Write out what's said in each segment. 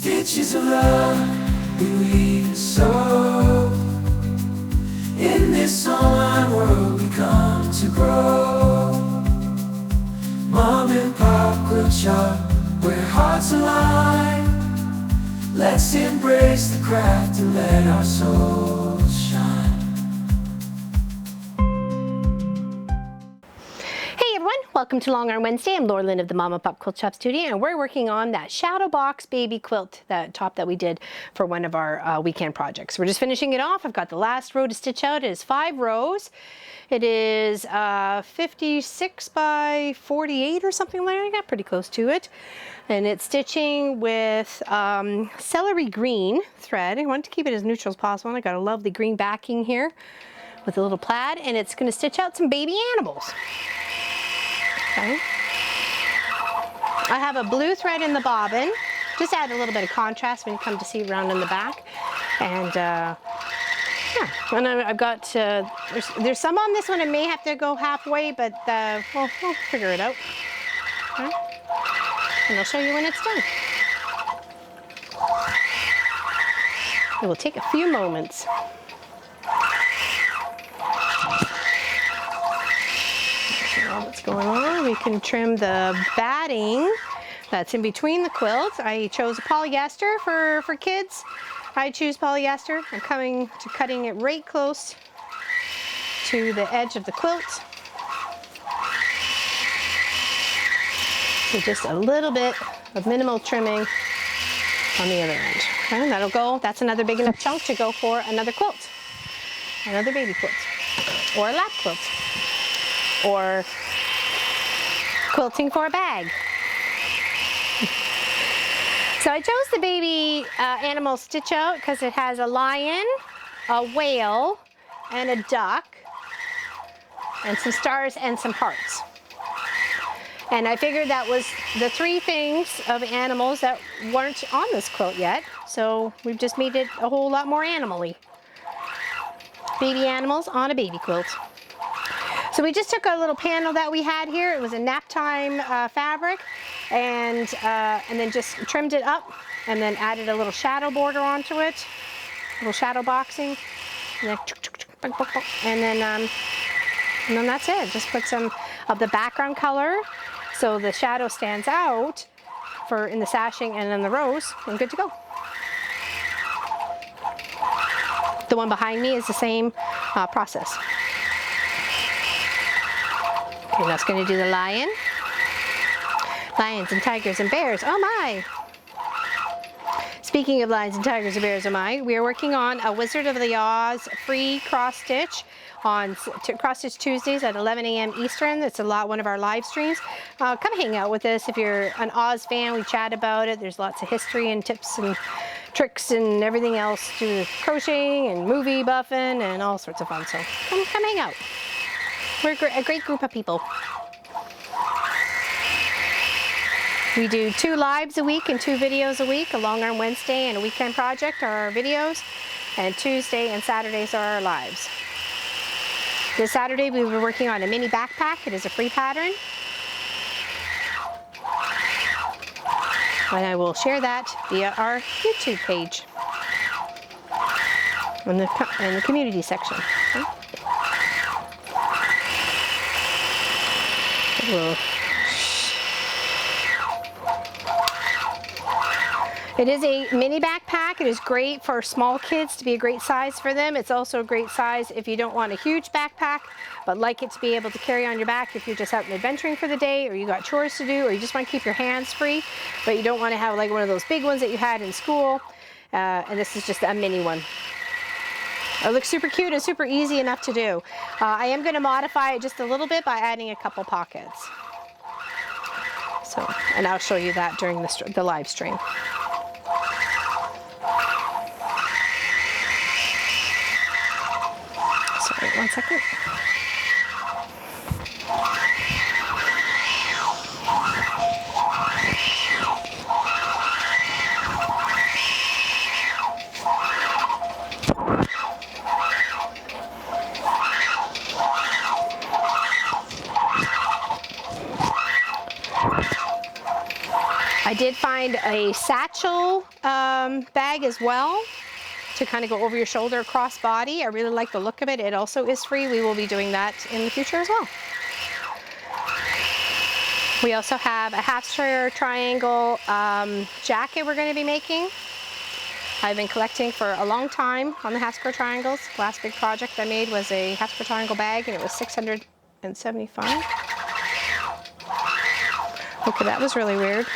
Stitches of love we sew. In this online world we come to grow. Mom and Pop Quilt Shop, where hearts align. Let's embrace the craft and let our souls shine. Welcome to Long Arm Wednesday. I'm Laura Lynn of the Mama Pop Quilt Shop Studio, and we're working on that Shadow Box Baby Quilt, that top that we did for one of our weekend projects. We're just finishing it off. I've got the last row to stitch out. It is 5 rows. It is 56 by 48 or something like that. I got pretty close to it. And it's stitching with celery green thread. I want to keep it as neutral as possible. And I got a lovely green backing here with a little plaid, and it's going to stitch out some baby animals. Okay. I have a blue thread in the bobbin, just add a little bit of contrast when you come to see around in the back. And yeah, and I've got, there's some on this one, I may have to go halfway, but we'll figure it out. Okay. And I'll show you when it's done. It will take a few moments. What's going on? We can trim the batting that's in between the quilts. I chose a polyester for kids. I choose polyester. I'm coming to cutting it right close to the edge of the quilt. So just a little bit of minimal trimming on the other end. Okay, that'll go. That's another big enough chunk to go for another quilt, another baby quilt, or a lap quilt, or quilting for a bag. So I chose the baby animal stitch out because it has a lion, a whale, and a duck, and some stars and some hearts. And I figured that was the 3 things of animals that weren't on this quilt yet. So we've just made it a whole lot more animal-y. Baby animals on a baby quilt. So we just took a little panel that we had here. It was a nap time fabric, and then just trimmed it up, and then added a little shadow border onto it, a little shadow boxing, and then that's it. Just put some of the background color so the shadow stands out in the sashing and then the rows, and good to go. The one behind me is the same process. Okay, that's going to do the lion. Lions and tigers and bears, oh my! Speaking of lions and tigers and bears, oh my, we are working on a Wizard of the Oz free cross stitch on Cross Stitch Tuesdays at 11 a.m. Eastern. It's one of our live streams. Come hang out with us if you're an Oz fan. We chat about it. There's lots of history and tips and tricks and everything else to do crocheting and movie buffing and all sorts of fun. So come hang out. We're a great group of people. We do 2 lives a week and 2 videos a week. A Long Arm Wednesday and a weekend project are our videos, and Tuesday and Saturdays are our lives. This Saturday we were working on a mini backpack. It is a free pattern. And I will share that via our YouTube page in the community section. Okay. It is a mini backpack. It is great for small kids, to be a great size for them. It's also a great size if you don't want a huge backpack, but like it to be able to carry on your back if you're just out and adventuring for the day, or you got chores to do, or you just want to keep your hands free, but you don't want to have like one of those big ones that you had in school. And this is just a mini one. It looks super cute and super easy enough to do. I am going to modify it just a little bit by adding a couple pockets. So, and I'll show you that during the live stream. Sorry, 1 second. I did find a satchel bag as well to kind of go over your shoulder across body. I really like the look of it. It also is free. We will be doing that in the future as well. We also have a half square triangle jacket we're going to be making. I've been collecting for a long time on the half square triangles. Last big project I made was a half square triangle bag, and it was $675. Okay, that was really weird.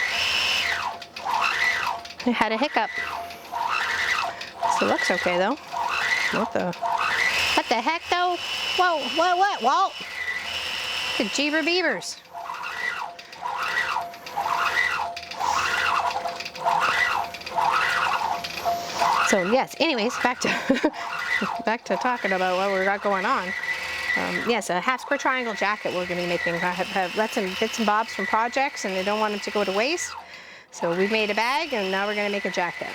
I had a hiccup. So it looks okay though. What the heck though? Whoa, what, Walt? The jeeber beavers. So yes, anyways, back to talking about what we got going on. Yes, a half square triangle jacket we're going to be making. I have lots of bits and bobs from projects, and I don't want them to go to waste. So we've made a bag, and now we're going to make a jacket.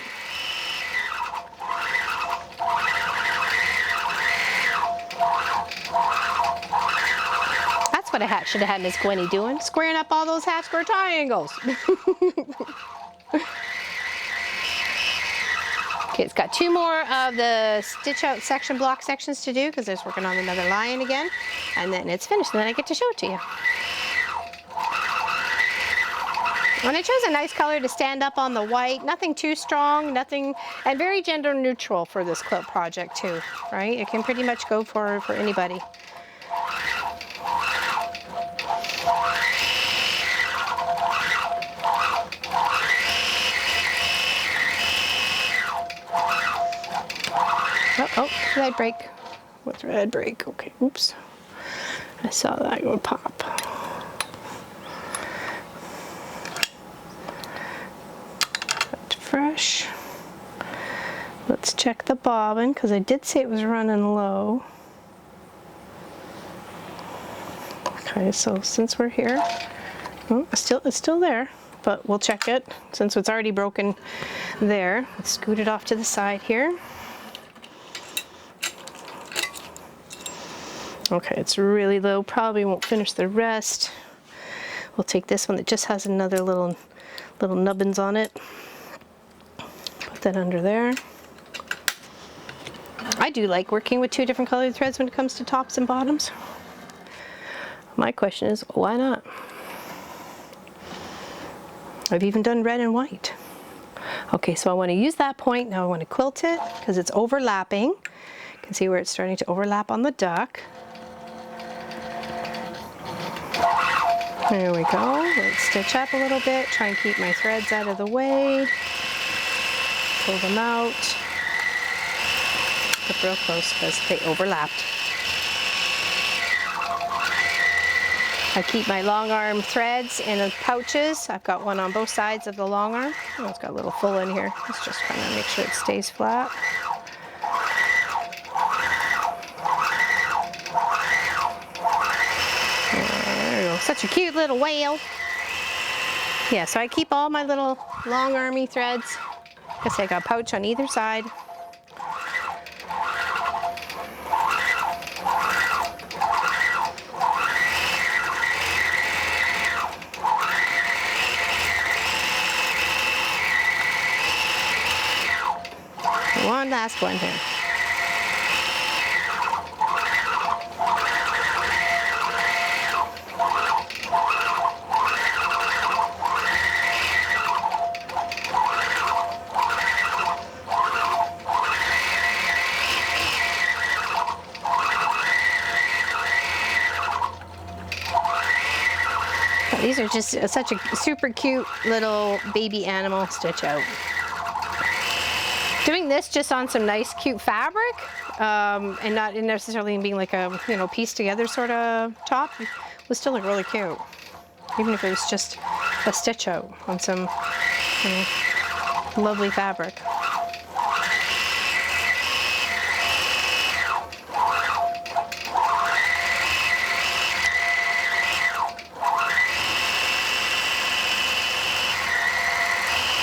That's what I should have had Miss Gwenny doing, squaring up all those half square triangles. Okay, it's got 2 more of the stitch out section block sections to do because I was working on another lion again, and then it's finished, and then I get to show it to you. And I chose a nice color to stand up on the white, nothing too strong, nothing, and very gender neutral for this quilt project too, right? It can pretty much go for anybody. Oh, thread break. What thread break? Okay, oops. I saw that go pop. That's fresh. Let's check the bobbin because I did say it was running low. Okay, so since we're here, oh, it's still there, but we'll check it since it's already broken there. Let's scoot it off to the side here. Okay, it's really low, probably won't finish the rest. We'll take this one that just has another little nubbins on it. Put that under there. I do like working with 2 different colored threads when it comes to tops and bottoms. My question is, why not? I've even done red and white. Okay, so I want to use that point. Now I want to quilt it because it's overlapping. You can see where it's starting to overlap on the duck. There we go. Let's stitch up a little bit, try and keep my threads out of the way. Pull them out. Get real close because they overlapped. I keep my long arm threads in the pouches. I've got one on both sides of the long arm. Oh, it's got a little full in here. Let's just kind of make sure it stays flat. Such a cute little whale. Yeah, so I keep all my little long army threads. I guess I got a pouch on either side. One last one here. These are just such a super cute little baby animal stitch out. Doing this just on some nice cute fabric and not necessarily being like a piece together sort of top would still look really cute, even if it was just a stitch out on some lovely fabric.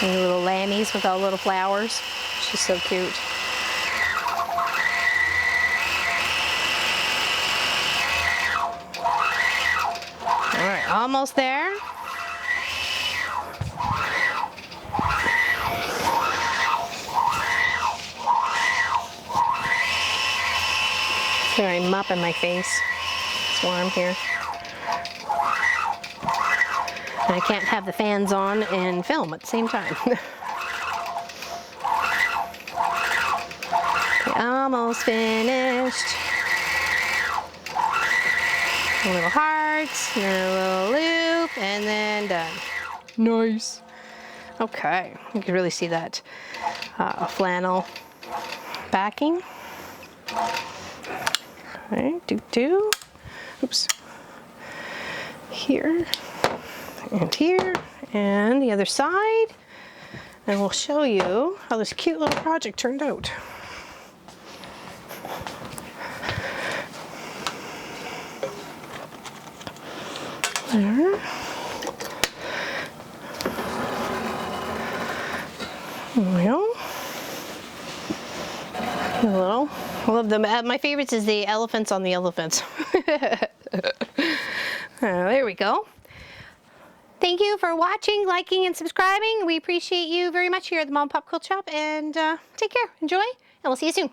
And the little lammies with all the little flowers. She's so cute. All right, almost there. Here I'm mopping my face. It's warm here. And I can't have the fans on and film at the same time. Okay, almost finished. A little heart, and then a little loop, and then done. Nice. Okay, you can really see that flannel backing. Okay, do. Oops. Here, and the other side. And we'll show you how this cute little project turned out. There. There we go. A little. I love them. My favorites is the elephants on the elephants. There we go. Thank you for watching, liking, and subscribing. We appreciate you very much here at the Mom Pop Quilt Shop. And take care, enjoy, and we'll see you soon.